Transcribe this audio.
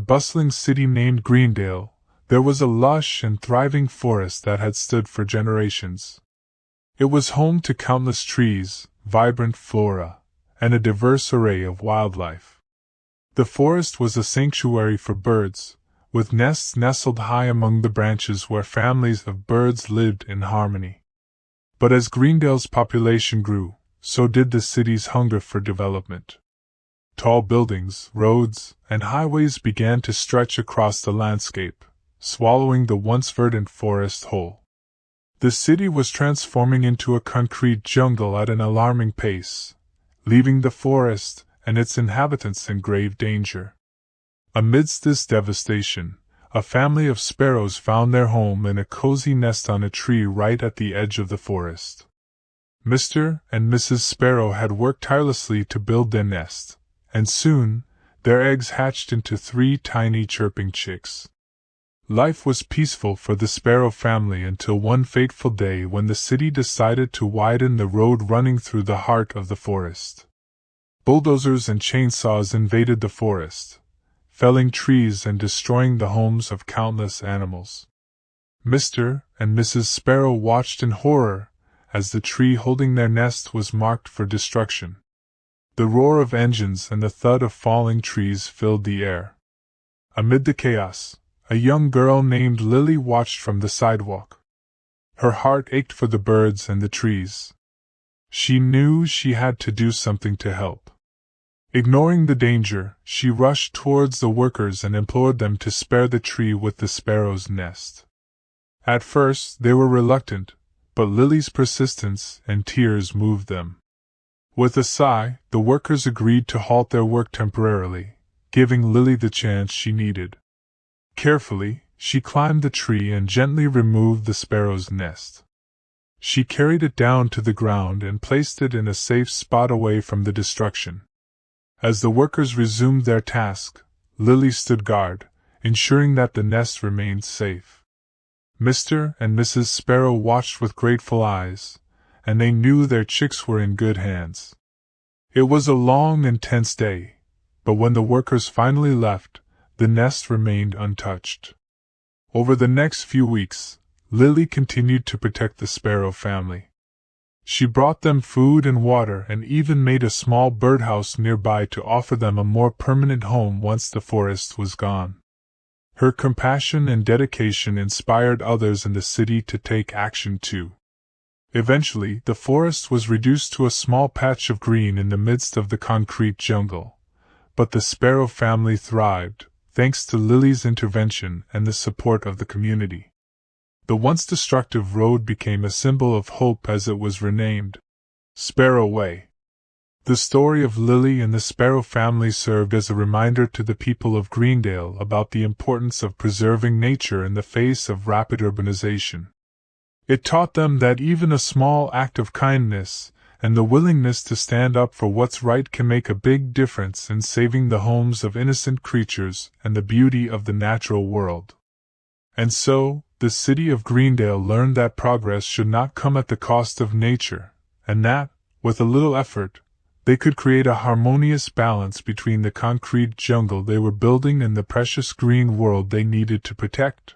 bustling city named Greendale, there was a lush and thriving forest that had stood for generations. It was home to countless trees, vibrant flora, and a diverse array of wildlife. The forest was a sanctuary for birds, with nests nestled high among the branches where families of birds lived in harmony. But as Greendale's population grew, so did the city's hunger for development. Tall buildings, roads, and highways began to stretch across the landscape, swallowing the once verdant forest whole. The city was transforming into a concrete jungle at an alarming pace, leaving the forest and its inhabitants in grave danger. Amidst this devastation, a family of sparrows found their home in a cozy nest on a tree right at the edge of the forest. Mr. and Mrs. Sparrow had worked tirelessly to build their nest, and soon, their eggs hatched into 3 tiny chirping chicks. Life was peaceful for the Sparrow family until one fateful day when the city decided to widen the road running through the heart of the forest. Bulldozers and chainsaws invaded the forest, felling trees and destroying the homes of countless animals. Mr. and Mrs. Sparrow watched in horror as the tree holding their nest was marked for destruction. The roar of engines and the thud of falling trees filled the air. Amid the chaos, a young girl named Lily watched from the sidewalk. Her heart ached for the birds and the trees. She knew she had to do something to help. Ignoring the danger, she rushed towards the workers and implored them to spare the tree with the sparrow's nest. At first, they were reluctant, but Lily's persistence and tears moved them. With a sigh, the workers agreed to halt their work temporarily, giving Lily the chance she needed. Carefully, she climbed the tree and gently removed the sparrow's nest. She carried it down to the ground and placed it in a safe spot away from the destruction. As the workers resumed their task, Lily stood guard, ensuring that the nest remained safe. Mr. and Mrs. Sparrow watched with grateful eyes, and they knew their chicks were in good hands. It was a long and tense day, but when the workers finally left, the nest remained untouched. Over the next few weeks, Lily continued to protect the Sparrow family. She brought them food and water and even made a small birdhouse nearby to offer them a more permanent home once the forest was gone. Her compassion and dedication inspired others in the city to take action too. Eventually, the forest was reduced to a small patch of green in the midst of the concrete jungle. But the Sparrow family thrived, thanks to Lily's intervention and the support of the community. The once destructive road became a symbol of hope as it was renamed Sparrow Way. The story of Lily and the Sparrow family served as a reminder to the people of Greendale about the importance of preserving nature in the face of rapid urbanization. It taught them that even a small act of kindness and the willingness to stand up for what's right can make a big difference in saving the homes of innocent creatures and the beauty of the natural world. And so, the city of Greendale learned that progress should not come at the cost of nature, and that, with a little effort, they could create a harmonious balance between the concrete jungle they were building and the precious green world they needed to protect.